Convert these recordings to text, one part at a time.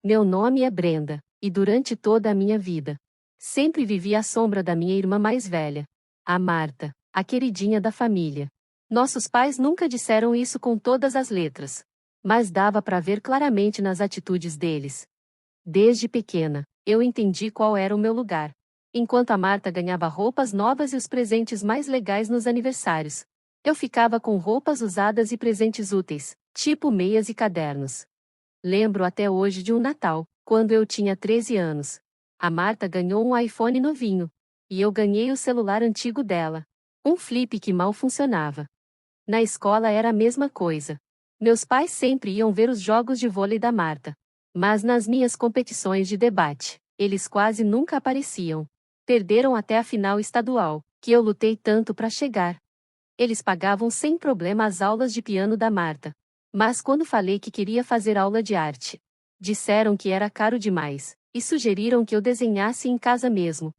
Meu nome é Brenda, e durante toda a minha vida, sempre vivi à sombra da minha irmã mais velha, a Marta, a queridinha da família. Nossos pais nunca disseram isso com todas as letras, mas dava para ver claramente nas atitudes deles. Desde pequena, eu entendi qual era o meu lugar. Enquanto a Marta ganhava roupas novas e os presentes mais legais nos aniversários, eu ficava com roupas usadas e presentes úteis, tipo meias e cadernos. Lembro até hoje de um Natal, quando eu tinha 13 anos. A Marta ganhou um iPhone novinho, e eu ganhei o celular antigo dela, um flip que mal funcionava. Na escola era a mesma coisa. Meus pais sempre iam ver os jogos de vôlei da Marta, mas nas minhas competições de debate, eles quase nunca apareciam. Perderam até a final estadual, que eu lutei tanto para chegar. Eles pagavam sem problema as aulas de piano da Marta. Mas quando falei que queria fazer aula de arte, disseram que era caro demais, e sugeriram que eu desenhasse em casa mesmo.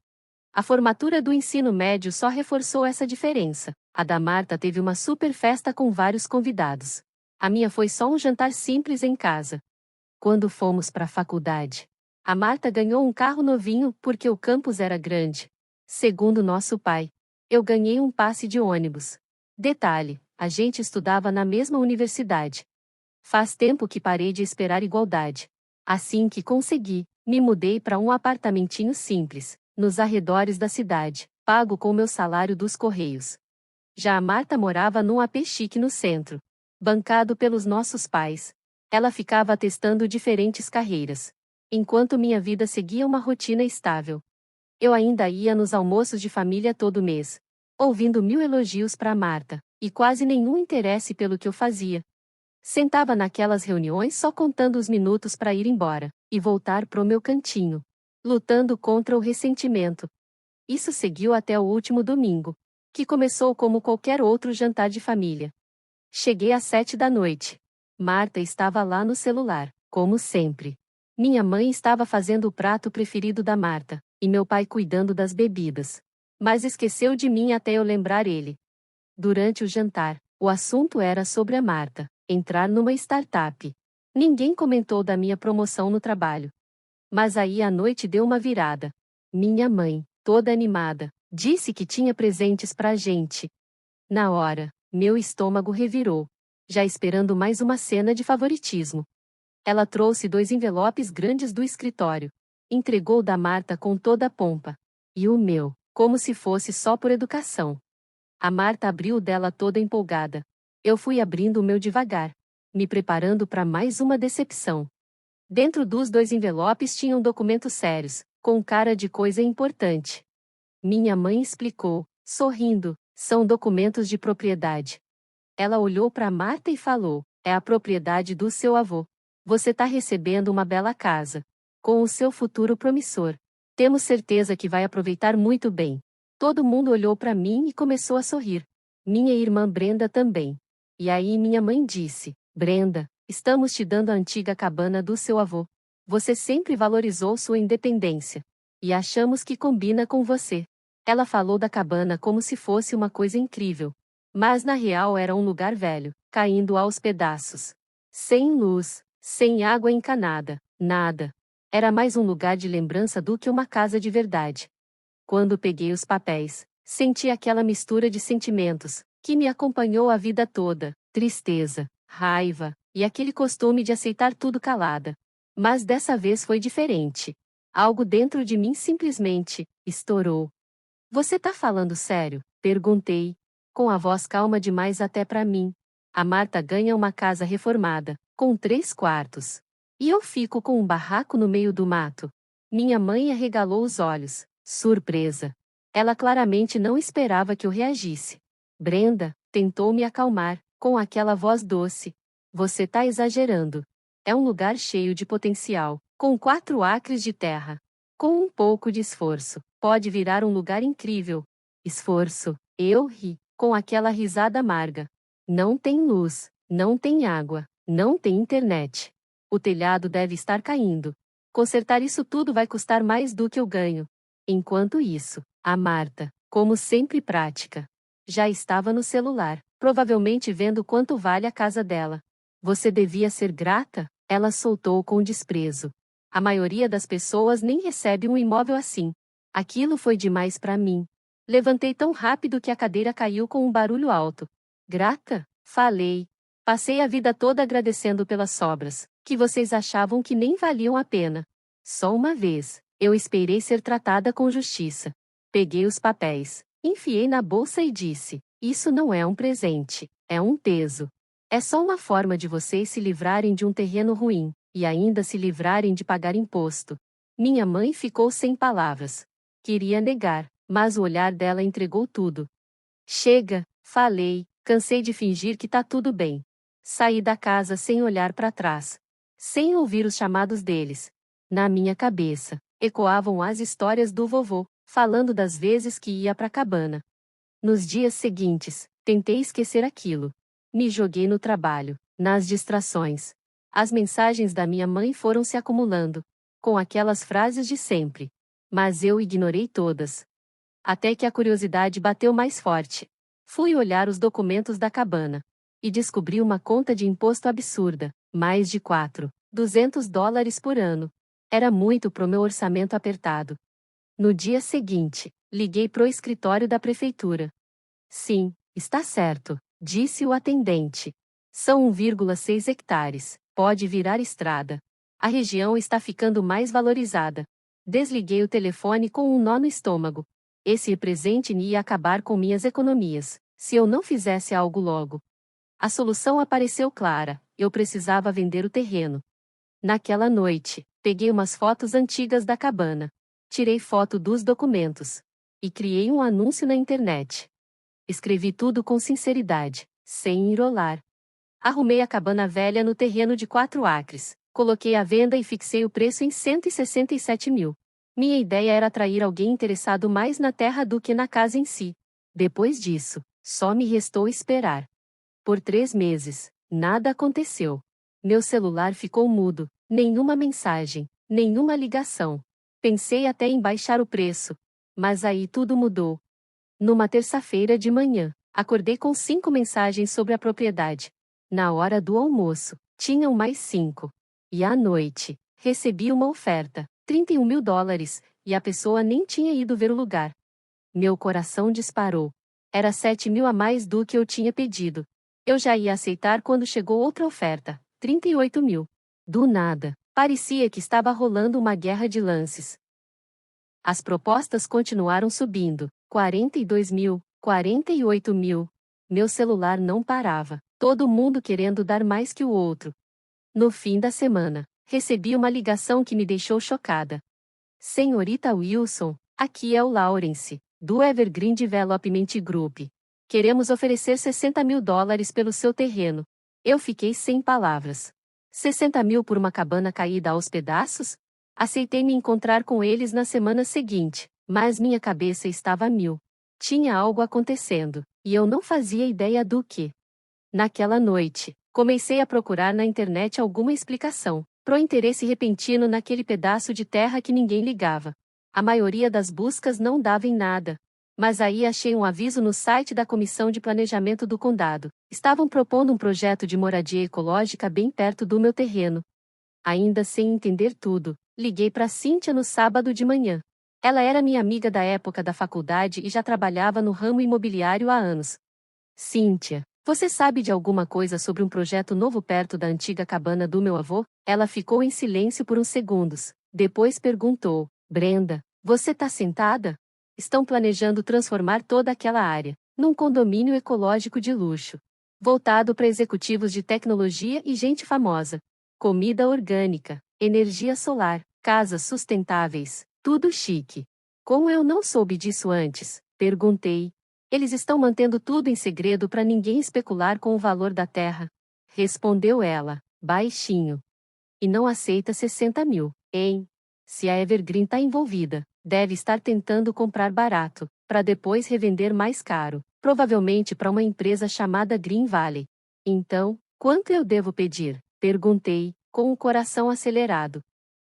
A formatura do ensino médio só reforçou essa diferença. A da Marta teve uma super festa com vários convidados. A minha foi só um jantar simples em casa. Quando fomos para a faculdade, a Marta ganhou um carro novinho porque o campus era grande. Segundo nosso pai, eu ganhei um passe de ônibus. Detalhe, a gente estudava na mesma universidade. Faz tempo que parei de esperar igualdade. Assim que consegui, me mudei para um apartamentinho simples, nos arredores da cidade, pago com meu salário dos Correios. Já a Marta morava num AP chique no centro, bancado pelos nossos pais. Ela ficava testando diferentes carreiras, enquanto minha vida seguia uma rotina estável. Eu ainda ia nos almoços de família todo mês, ouvindo mil elogios para Marta, e quase nenhum interesse pelo que eu fazia. Sentava naquelas reuniões só contando os minutos para ir embora, e voltar pro meu cantinho, lutando contra o ressentimento. Isso seguiu até o último domingo, que começou como qualquer outro jantar de família. Cheguei às 7 da noite. Marta estava lá no celular, como sempre. Minha mãe estava fazendo o prato preferido da Marta, e meu pai cuidando das bebidas. Mas esqueceu de mim até eu lembrar ele. Durante o jantar, o assunto era sobre a Marta entrar numa startup. Ninguém comentou da minha promoção no trabalho. Mas aí a noite deu uma virada. Minha mãe, toda animada, disse que tinha presentes pra gente. Na hora, meu estômago revirou, já esperando mais uma cena de favoritismo. Ela trouxe 2 envelopes grandes do escritório. Entregou o da Marta com toda a pompa. E o meu, como se fosse só por educação. A Marta abriu o dela toda empolgada. Eu fui abrindo o meu devagar, me preparando para mais uma decepção. Dentro dos 2 envelopes tinham documentos sérios, com cara de coisa importante. Minha mãe explicou, sorrindo, são documentos de propriedade. Ela olhou para Marta e falou, é a propriedade do seu avô. Você tá recebendo uma bela casa. Com o seu futuro promissor. Temos certeza que vai aproveitar muito bem. Todo mundo olhou para mim e começou a sorrir. Minha irmã Brenda também. E aí minha mãe disse, Brenda, estamos te dando a antiga cabana do seu avô. Você sempre valorizou sua independência. E achamos que combina com você. Ela falou da cabana como se fosse uma coisa incrível. Mas na real era um lugar velho, caindo aos pedaços. Sem luz, sem água encanada, nada. Era mais um lugar de lembrança do que uma casa de verdade. Quando peguei os papéis, senti aquela mistura de sentimentos, que me acompanhou a vida toda, tristeza, raiva, e aquele costume de aceitar tudo calada. Mas dessa vez foi diferente. Algo dentro de mim simplesmente estourou. Você tá falando sério? Perguntei, com a voz calma demais até para mim. A Marta ganha uma casa reformada, com 3 quartos. E eu fico com um barraco no meio do mato. Minha mãe arregalou os olhos, surpresa. Ela claramente não esperava que eu reagisse. Brenda tentou me acalmar, com aquela voz doce. Você tá exagerando. É um lugar cheio de potencial, com 4 acres de terra. Com um pouco de esforço, pode virar um lugar incrível. Esforço, eu ri, com aquela risada amarga. Não tem luz, não tem água, não tem internet. O telhado deve estar caindo. Consertar isso tudo vai custar mais do que eu ganho. Enquanto isso, a Marta, como sempre prática, já estava no celular, provavelmente vendo quanto vale a casa dela. Você devia ser grata, ela soltou com desprezo. A maioria das pessoas nem recebe um imóvel assim. Aquilo foi demais para mim. Levantei tão rápido que a cadeira caiu com um barulho alto. Grata? Falei. Passei a vida toda agradecendo pelas sobras, que vocês achavam que nem valiam a pena. Só uma vez, eu esperei ser tratada com justiça. Peguei os papéis, enfiei na bolsa e disse: isso não é um presente, é um peso. É só uma forma de vocês se livrarem de um terreno ruim, e ainda se livrarem de pagar imposto. Minha mãe ficou sem palavras. Queria negar, mas o olhar dela entregou tudo. Chega, falei, cansei de fingir que tá tudo bem. Saí da casa sem olhar para trás, sem ouvir os chamados deles. Na minha cabeça, ecoavam as histórias do vovô, falando das vezes que ia pra cabana. Nos dias seguintes, tentei esquecer aquilo. Me joguei no trabalho, nas distrações. As mensagens da minha mãe foram se acumulando, com aquelas frases de sempre. Mas eu ignorei todas. Até que a curiosidade bateu mais forte. Fui olhar os documentos da cabana. E descobri uma conta de imposto absurda, mais de $400 por ano. Era muito pro meu orçamento apertado. No dia seguinte, liguei pro escritório da prefeitura. Sim, está certo, disse o atendente. São 1,6 hectares, pode virar estrada. A região está ficando mais valorizada. Desliguei o telefone com um nó no estômago. Esse presente ia acabar com minhas economias, se eu não fizesse algo logo. A solução apareceu clara, eu precisava vender o terreno. Naquela noite, peguei umas fotos antigas da cabana. Tirei foto dos documentos. E criei um anúncio na internet. Escrevi tudo com sinceridade, sem enrolar. Arrumei a cabana velha no terreno de 4 acres, coloquei à venda e fixei o preço em 167 mil. Minha ideia era atrair alguém interessado mais na terra do que na casa em si. Depois disso, só me restou esperar. Por 3 meses, nada aconteceu. Meu celular ficou mudo, nenhuma mensagem, nenhuma ligação. Pensei até em baixar o preço. Mas aí tudo mudou. Numa terça-feira de manhã, acordei com 5 mensagens sobre a propriedade. Na hora do almoço, tinham mais 5. E à noite, recebi uma oferta, $31 mil, e a pessoa nem tinha ido ver o lugar. Meu coração disparou. Era 7 mil a mais do que eu tinha pedido. Eu já ia aceitar quando chegou outra oferta, 38 mil. Do nada, parecia que estava rolando uma guerra de lances. As propostas continuaram subindo, 42 mil, 48 mil. Meu celular não parava, todo mundo querendo dar mais que o outro. No fim da semana, recebi uma ligação que me deixou chocada. Senhorita Wilson, aqui é o Lawrence, do Evergreen Development Group. Queremos oferecer $60 mil pelo seu terreno. Eu fiquei sem palavras. 60 mil por uma cabana caída aos pedaços? Aceitei me encontrar com eles na semana seguinte, mas minha cabeça estava a mil. Tinha algo acontecendo, e eu não fazia ideia do que. Naquela noite, comecei a procurar na internet alguma explicação pro interesse repentino naquele pedaço de terra que ninguém ligava. A maioria das buscas não dava em nada. Mas aí achei um aviso no site da Comissão de Planejamento do Condado. Estavam propondo um projeto de moradia ecológica bem perto do meu terreno. Ainda sem entender tudo, liguei para Cíntia no sábado de manhã. Ela era minha amiga da época da faculdade e já trabalhava no ramo imobiliário há anos. Cíntia, você sabe de alguma coisa sobre um projeto novo perto da antiga cabana do meu avô? Ela ficou em silêncio por uns segundos. Depois perguntou: Brenda, você tá sentada? Estão planejando transformar toda aquela área num condomínio ecológico de luxo, voltado para executivos de tecnologia e gente famosa. Comida orgânica, energia solar, casas sustentáveis, tudo chique. Como eu não soube disso antes? Perguntei. Eles estão mantendo tudo em segredo para ninguém especular com o valor da terra. Respondeu ela, baixinho. E não aceita 60 mil, hein? Se a Evergreen está envolvida, deve estar tentando comprar barato, para depois revender mais caro, provavelmente para uma empresa chamada Green Valley. Então, quanto eu devo pedir? Perguntei, com o coração acelerado.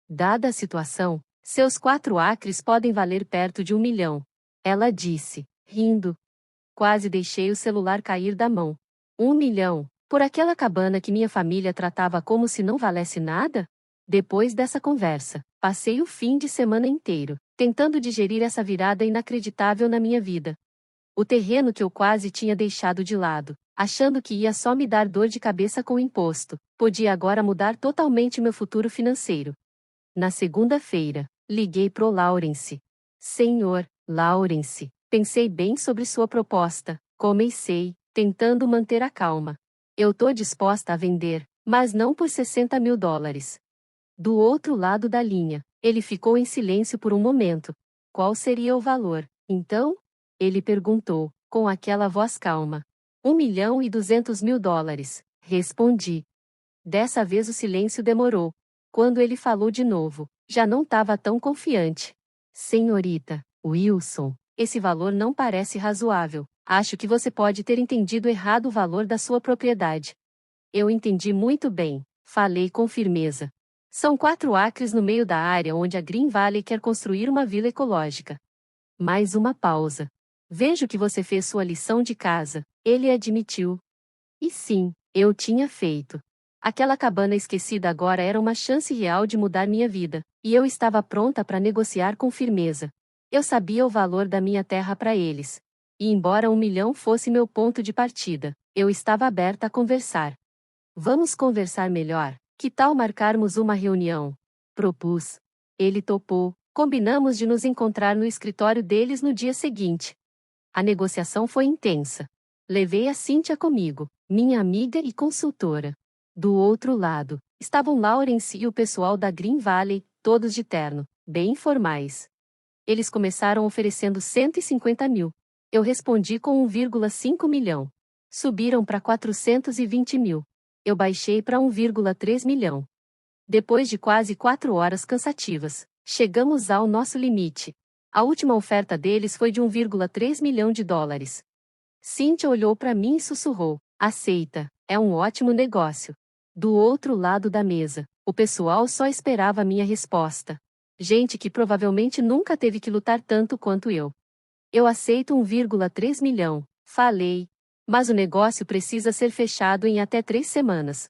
Dada a situação, seus 4 acres podem valer perto de 1 milhão. Ela disse, rindo. Quase deixei o celular cair da mão. 1 milhão, por aquela cabana que minha família tratava como se não valesse nada? Depois dessa conversa, passei o fim de semana inteiro tentando digerir essa virada inacreditável na minha vida. O terreno que eu quase tinha deixado de lado, achando que ia só me dar dor de cabeça com o imposto, podia agora mudar totalmente meu futuro financeiro. Na segunda-feira, liguei pro Lawrence. Senhor, Lawrence, pensei bem sobre sua proposta, comecei, tentando manter a calma. Eu tô disposta a vender, mas não por $60.000. Do outro lado da linha, ele ficou em silêncio por um momento. Qual seria o valor, então? Ele perguntou, com aquela voz calma. $1.200.000, respondi. Dessa vez o silêncio demorou. Quando ele falou de novo, já não estava tão confiante. Senhorita Wilson, esse valor não parece razoável. Acho que você pode ter entendido errado o valor da sua propriedade. Eu entendi muito bem, falei com firmeza. São 4 acres no meio da área onde a Green Valley quer construir uma vila ecológica. Mais uma pausa. Vejo que você fez sua lição de casa, ele admitiu. E sim, eu tinha feito. Aquela cabana esquecida agora era uma chance real de mudar minha vida, e eu estava pronta para negociar com firmeza. Eu sabia o valor da minha terra para eles. E embora 1 milhão fosse meu ponto de partida, eu estava aberta a conversar. Vamos conversar melhor. Que tal marcarmos uma reunião? Propus. Ele topou. Combinamos de nos encontrar no escritório deles no dia seguinte. A negociação foi intensa. Levei a Cynthia comigo, minha amiga e consultora. Do outro lado, estavam Lawrence e o pessoal da Green Valley, todos de terno, bem formais. Eles começaram oferecendo 150 mil. Eu respondi com 1,5 milhão. Subiram para 420 mil. Eu baixei para 1,3 milhão. Depois de quase 4 horas cansativas, chegamos ao nosso limite. A última oferta deles foi de 1,3 milhão de dólares. Cynthia olhou para mim e sussurrou: aceita, é um ótimo negócio. Do outro lado da mesa, o pessoal só esperava minha resposta. Gente que provavelmente nunca teve que lutar tanto quanto eu. Eu aceito 1,3 milhão, falei. Mas o negócio precisa ser fechado em até 3 semanas.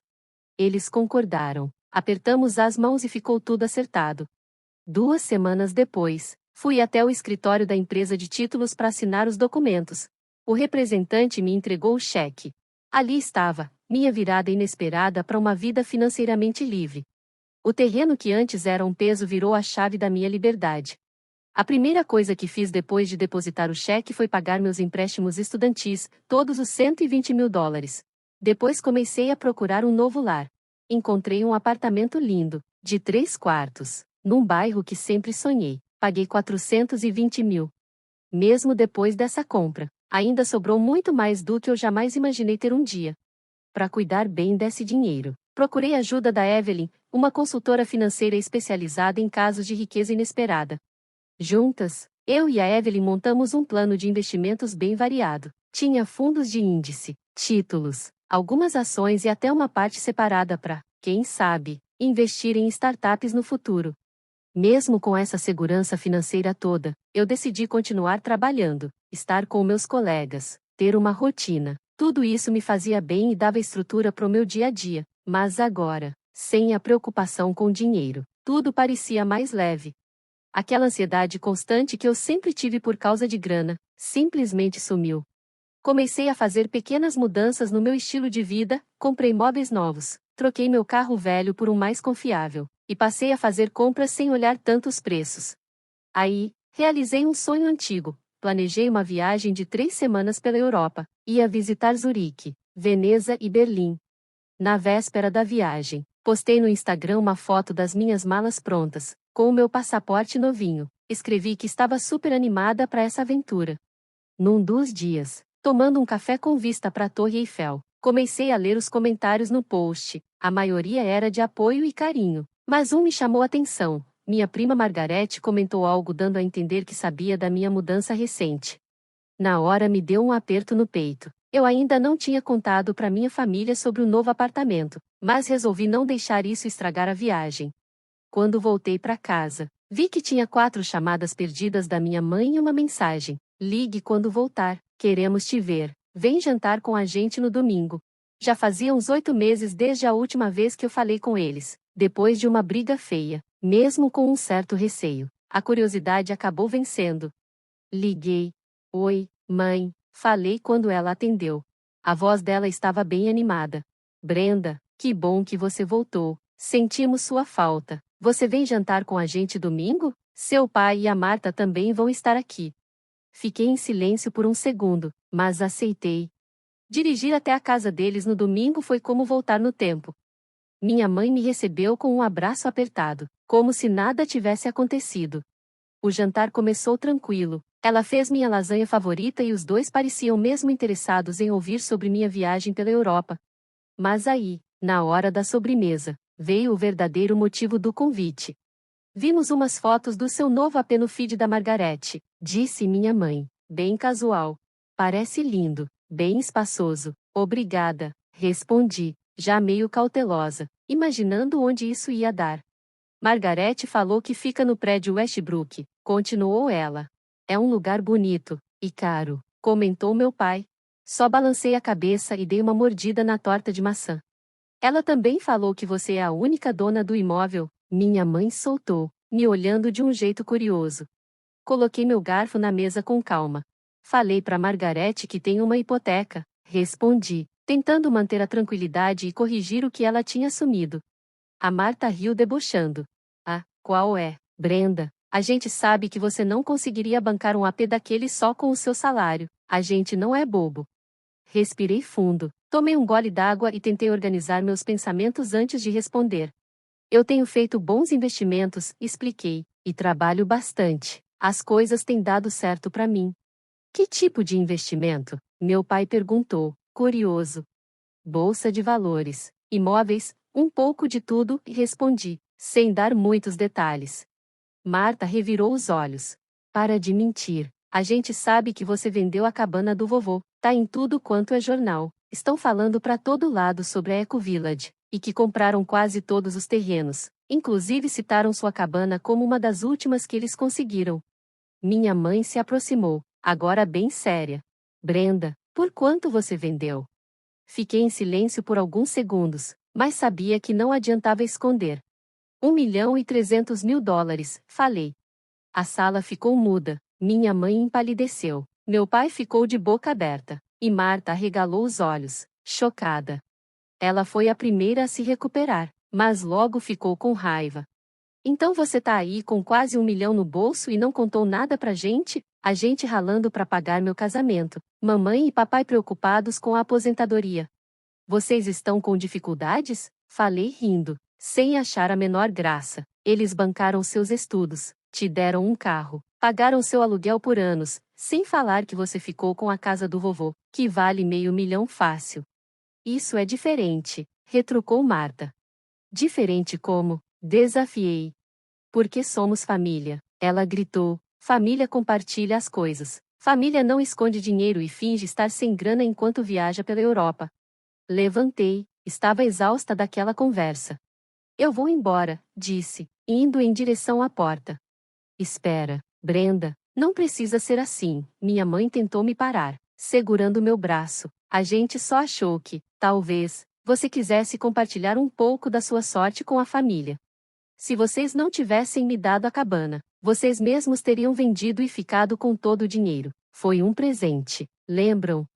Eles concordaram. Apertamos as mãos e ficou tudo acertado. 2 semanas depois, fui até o escritório da empresa de títulos para assinar os documentos. O representante me entregou o cheque. Ali estava, minha virada inesperada para uma vida financeiramente livre. O terreno que antes era um peso virou a chave da minha liberdade. A primeira coisa que fiz depois de depositar o cheque foi pagar meus empréstimos estudantis, todos os $120.000. Depois comecei a procurar um novo lar. Encontrei um apartamento lindo, de 3 quartos, num bairro que sempre sonhei. Paguei 420 mil. Mesmo depois dessa compra, ainda sobrou muito mais do que eu jamais imaginei ter um dia. Para cuidar bem desse dinheiro, procurei a ajuda da Evelyn, uma consultora financeira especializada em casos de riqueza inesperada. Juntas, eu e a Evelyn montamos um plano de investimentos bem variado. Tinha fundos de índice, títulos, algumas ações e até uma parte separada para, quem sabe, investir em startups no futuro. Mesmo com essa segurança financeira toda, eu decidi continuar trabalhando, estar com meus colegas, ter uma rotina. Tudo isso me fazia bem e dava estrutura para o meu dia a dia, mas agora, sem a preocupação com dinheiro, tudo parecia mais leve. Aquela ansiedade constante que eu sempre tive por causa de grana, simplesmente sumiu. Comecei a fazer pequenas mudanças no meu estilo de vida, comprei móveis novos, troquei meu carro velho por um mais confiável, e passei a fazer compras sem olhar tantos preços. Aí, realizei um sonho antigo, planejei uma viagem de 3 semanas pela Europa, ia visitar Zurique, Veneza e Berlim. Na véspera da viagem, postei no Instagram uma foto das minhas malas prontas, com o meu passaporte novinho. Escrevi que estava super animada para essa aventura. Num dos dias, tomando um café com vista para a Torre Eiffel, comecei a ler os comentários no post. A maioria era de apoio e carinho, mas um me chamou a atenção. Minha prima Margarete comentou algo dando a entender que sabia da minha mudança recente. Na hora me deu um aperto no peito. Eu ainda não tinha contado para minha família sobre o novo apartamento, mas resolvi não deixar isso estragar a viagem. Quando voltei para casa, vi que tinha 4 chamadas perdidas da minha mãe e uma mensagem: ligue quando voltar, queremos te ver, vem jantar com a gente no domingo. Já fazia uns 8 meses desde a última vez que eu falei com eles, Depois de uma briga feia, mesmo com um certo receio, a curiosidade acabou vencendo. Liguei. Oi, mãe, falei quando ela atendeu. A voz dela estava bem animada. Brenda, que bom que você voltou. Sentimos sua falta. Você vem jantar com a gente domingo? Seu pai e a Marta também vão estar aqui. Fiquei em silêncio por um segundo, mas aceitei. Dirigir até a casa deles no domingo foi como voltar no tempo. Minha mãe me recebeu com um abraço apertado, como se nada tivesse acontecido. O jantar começou tranquilo. Ela fez minha lasanha favorita e os dois pareciam mesmo interessados em ouvir sobre minha viagem pela Europa. Mas aí, na hora da sobremesa, veio o verdadeiro motivo do convite. Vimos umas fotos do seu novo AP no feed da Margarete, disse minha mãe, bem casual. Parece lindo, bem espaçoso. Obrigada, respondi, já meio cautelosa, imaginando onde isso ia dar. Margarete falou que fica no prédio Westbrook, continuou ela. É um lugar bonito, e caro, comentou meu pai. Só balancei a cabeça e dei uma mordida na torta de maçã. Ela também falou que você é a única dona do imóvel, minha mãe soltou, me olhando de um jeito curioso. Coloquei meu garfo na mesa com calma. Falei para Margarete que tem uma hipoteca, respondi, tentando manter a tranquilidade e corrigir o que ela tinha assumido. A Marta riu debochando. Ah, qual é, Brenda? A gente sabe que você não conseguiria bancar um AP daquele só com o seu salário. A gente não é bobo. Respirei fundo, tomei um gole d'água e tentei organizar meus pensamentos antes de responder. Eu tenho feito bons investimentos, expliquei, e trabalho bastante. As coisas têm dado certo para mim. Que tipo de investimento? Meu pai perguntou, curioso. Bolsa de valores, imóveis, um pouco de tudo, e respondi, sem dar muitos detalhes. Marta revirou os olhos. Para de mentir. A gente sabe que você vendeu a cabana do vovô. Tá em tudo quanto é jornal. Estão falando para todo lado sobre a Eco Village, e que compraram quase todos os terrenos. Inclusive citaram sua cabana como uma das últimas que eles conseguiram. Minha mãe se aproximou, agora bem séria. Brenda, por quanto você vendeu? Fiquei em silêncio por alguns segundos, mas sabia que não adiantava esconder. 1.300.000 dólares, falei. A sala ficou muda, minha mãe empalideceu, meu pai ficou de boca aberta, e Marta arregalou os olhos, chocada. Ela foi a primeira a se recuperar, mas logo ficou com raiva. Então você tá aí com quase 1 milhão no bolso e não contou nada pra gente? A gente ralando pra pagar meu casamento, mamãe e papai preocupados com a aposentadoria. Vocês estão com dificuldades? Falei rindo, sem achar a menor graça. Eles bancaram seus estudos, te deram um carro, pagaram seu aluguel por anos, sem falar que você ficou com a casa do vovô, que vale meio milhão fácil. Isso é diferente, retrucou Marta. Diferente como? Desafiei. Porque somos família, ela gritou. Família compartilha as coisas. Família não esconde dinheiro e finge estar sem grana enquanto viaja pela Europa. Levantei, estava exausta daquela conversa. Eu vou embora, disse, indo em direção à porta. Espera, Brenda, não precisa ser assim. Minha mãe tentou me parar, segurando meu braço. A gente só achou que, talvez, você quisesse compartilhar um pouco da sua sorte com a família. Se vocês não tivessem me dado a cabana, vocês mesmos teriam vendido e ficado com todo o dinheiro. Foi um presente, lembram?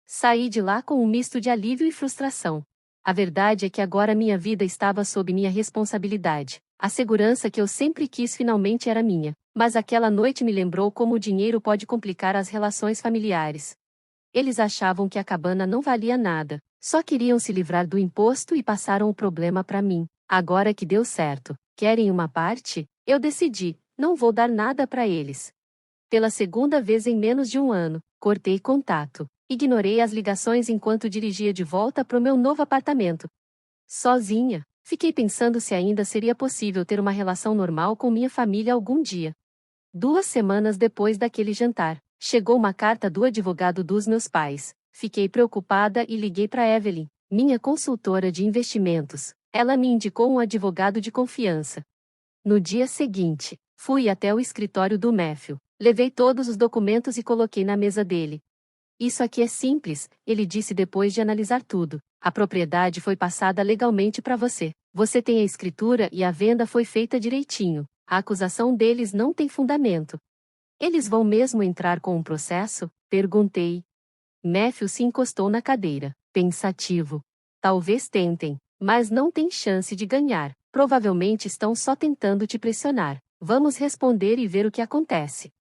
Saí de lá com um misto de alívio e frustração. A verdade é que agora minha vida estava sob minha responsabilidade. A segurança que eu sempre quis finalmente era minha, mas aquela noite me lembrou como o dinheiro pode complicar as relações familiares. Eles achavam que a cabana não valia nada, só queriam se livrar do imposto e passaram o problema para mim. Agora que deu certo, querem uma parte? Eu decidi, não vou dar nada para eles. Pela segunda vez em menos de um ano, cortei contato. Ignorei as ligações enquanto dirigia de volta para o meu novo apartamento. Sozinha, fiquei pensando se ainda seria possível ter uma relação normal com minha família algum dia. 2 semanas depois daquele jantar, chegou uma carta do advogado dos meus pais. Fiquei preocupada e liguei para Evelyn, minha consultora de investimentos. Ela me indicou um advogado de confiança. No dia seguinte, fui até o escritório do Matthew, levei todos os documentos e coloquei na mesa dele. Isso aqui é simples, ele disse depois de analisar tudo. A propriedade foi passada legalmente para você. Você tem a escritura e a venda foi feita direitinho. A acusação deles não tem fundamento. Eles vão mesmo entrar com um processo? Perguntei. Matthew se encostou na cadeira, pensativo. Talvez tentem, mas não tem chance de ganhar. Provavelmente estão só tentando te pressionar. Vamos responder e ver o que acontece.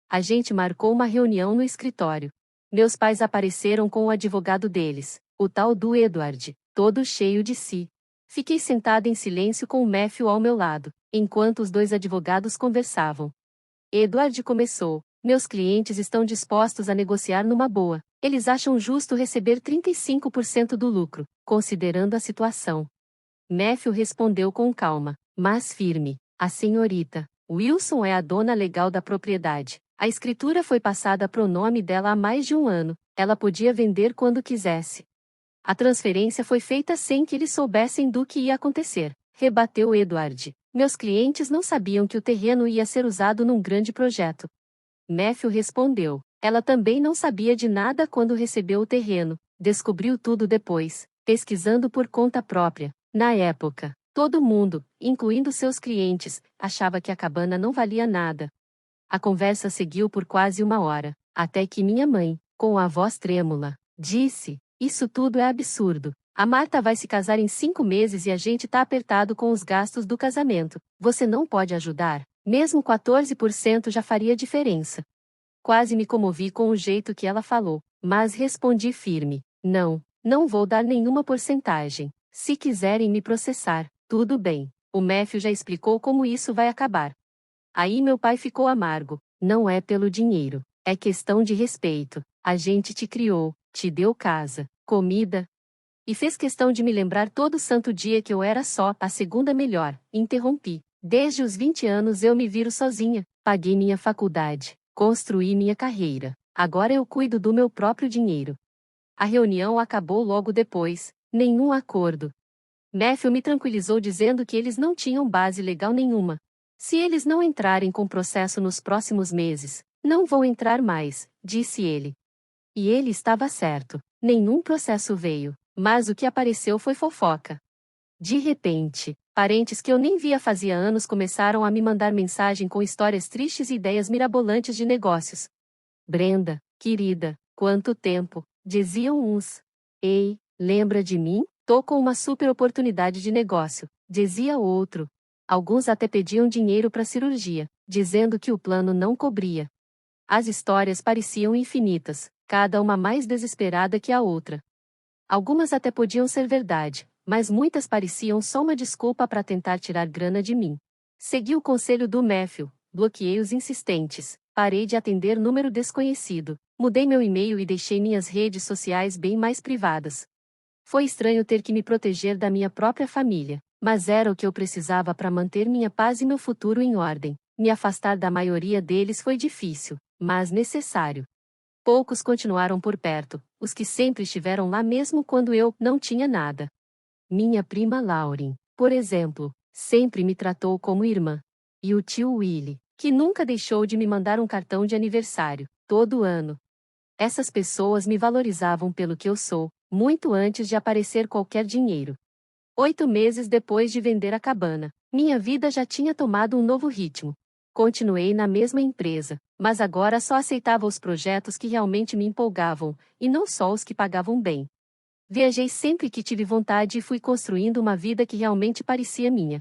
A gente marcou uma reunião no escritório. Meus pais apareceram com o advogado deles, o tal do Edward, todo cheio de si. Fiquei sentada em silêncio com o Matthew ao meu lado, enquanto os dois advogados conversavam. Edward começou. Meus clientes estão dispostos a negociar numa boa. Eles acham justo receber 35% do lucro, considerando a situação. Matthew respondeu com calma, mas firme. A senhorita Wilson é a dona legal da propriedade. A escritura foi passada pro nome dela há mais de um ano. Ela podia vender quando quisesse. A transferência foi feita sem que eles soubessem do que ia acontecer, rebateu Edward. Meus clientes não sabiam que o terreno ia ser usado num grande projeto. Matthew respondeu. Ela também não sabia de nada quando recebeu o terreno. Descobriu tudo depois, pesquisando por conta própria. Na época, todo mundo, incluindo seus clientes, achava que a cabana não valia nada. A conversa seguiu por quase uma hora, até que minha mãe, com a voz trêmula, disse: "Isso tudo é absurdo. A Marta vai se casar em 5 meses e a gente tá apertado com os gastos do casamento. Você não pode ajudar? Mesmo 14% já faria diferença." Quase me comovi com o jeito que ela falou, mas respondi firme: "Não, não vou dar nenhuma porcentagem. Se quiserem me processar, tudo bem. O Matthew já explicou como isso vai acabar." Aí meu pai ficou amargo. "Não é pelo dinheiro. É questão de respeito. A gente te criou, te deu casa, comida." E fez questão de me lembrar todo santo dia que eu era só a segunda melhor. Interrompi. "Desde os 20 anos eu me viro sozinha. Paguei minha faculdade. Construí minha carreira. Agora eu cuido do meu próprio dinheiro." A reunião acabou logo depois. Nenhum acordo. Matthew me tranquilizou dizendo que eles não tinham base legal nenhuma. Se eles não entrarem com processo nos próximos meses, não vão entrar mais, disse ele. E ele estava certo. Nenhum processo veio, mas o que apareceu foi fofoca. De repente, parentes que eu nem via fazia anos começaram a me mandar mensagem com histórias tristes e ideias mirabolantes de negócios. "Brenda, querida, quanto tempo", diziam uns. "Ei, lembra de mim? Tô com uma super oportunidade de negócio", dizia outro. Alguns até pediam dinheiro para cirurgia, dizendo que o plano não cobria. As histórias pareciam infinitas, cada uma mais desesperada que a outra. Algumas até podiam ser verdade, mas muitas pareciam só uma desculpa para tentar tirar grana de mim. Segui o conselho do Matthew, bloqueei os insistentes, parei de atender número desconhecido, mudei meu e-mail e deixei minhas redes sociais bem mais privadas. Foi estranho ter que me proteger da minha própria família, mas era o que eu precisava para manter minha paz e meu futuro em ordem. Me afastar da maioria deles foi difícil, mas necessário. Poucos continuaram por perto, os que sempre estiveram lá mesmo quando eu não tinha nada. Minha prima Lauren, por exemplo, sempre me tratou como irmã. E o tio Willie, que nunca deixou de me mandar um cartão de aniversário, todo ano. Essas pessoas me valorizavam pelo que eu sou, muito antes de aparecer qualquer dinheiro. 8 meses depois de vender a cabana, minha vida já tinha tomado um novo ritmo. Continuei na mesma empresa, mas agora só aceitava os projetos que realmente me empolgavam, e não só os que pagavam bem. Viajei sempre que tive vontade e fui construindo uma vida que realmente parecia minha.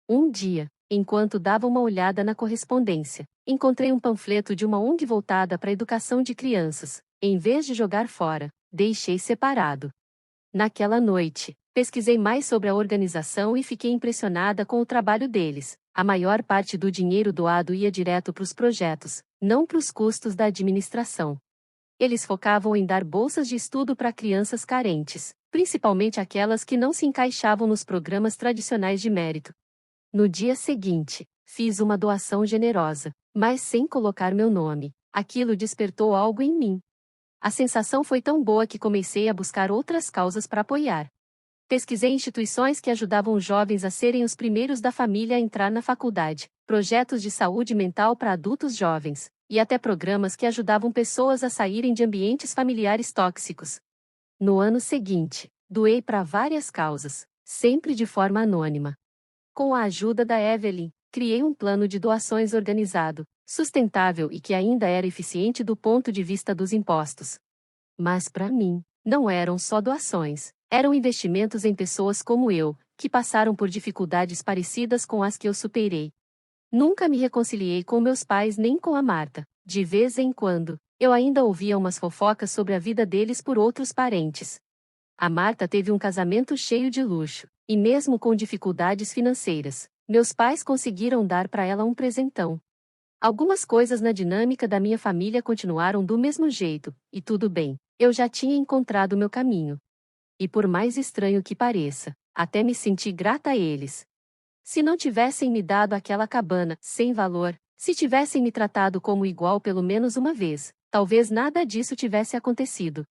Um dia, enquanto dava uma olhada na correspondência, encontrei um panfleto de uma ONG voltada para a educação de crianças. Em vez de jogar fora, deixei separado. Naquela noite, pesquisei mais sobre a organização e fiquei impressionada com o trabalho deles. A maior parte do dinheiro doado ia direto para os projetos, não para os custos da administração. Eles focavam em dar bolsas de estudo para crianças carentes, principalmente aquelas que não se encaixavam nos programas tradicionais de mérito. No dia seguinte, fiz uma doação generosa, mas sem colocar meu nome. Aquilo despertou algo em mim. A sensação foi tão boa que comecei a buscar outras causas para apoiar. Pesquisei instituições que ajudavam jovens a serem os primeiros da família a entrar na faculdade, projetos de saúde mental para adultos jovens, e até programas que ajudavam pessoas a saírem de ambientes familiares tóxicos. No ano seguinte, doei para várias causas, sempre de forma anônima. Com a ajuda da Evelyn, criei um plano de doações organizado, sustentável e que ainda era eficiente do ponto de vista dos impostos. Mas para mim, não eram só doações, eram investimentos em pessoas como eu, que passaram por dificuldades parecidas com as que eu superei. Nunca me reconciliei com meus pais nem com a Marta. De vez em quando, eu ainda ouvia umas fofocas sobre a vida deles por outros parentes. A Marta teve um casamento cheio de luxo, e mesmo com dificuldades financeiras, meus pais conseguiram dar para ela um presentão. Algumas coisas na dinâmica da minha família continuaram do mesmo jeito, e tudo bem, eu já tinha encontrado meu caminho. E por mais estranho que pareça, até me senti grata a eles. Se não tivessem me dado aquela cabana, sem valor, se tivessem me tratado como igual pelo menos uma vez, talvez nada disso tivesse acontecido.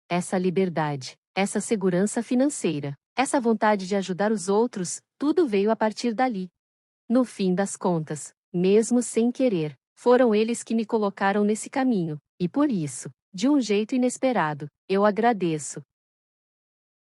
Essa liberdade, essa segurança financeira, essa vontade de ajudar os outros, tudo veio a partir dali. No fim das contas, mesmo sem querer, foram eles que me colocaram nesse caminho, e por isso, de um jeito inesperado, eu agradeço.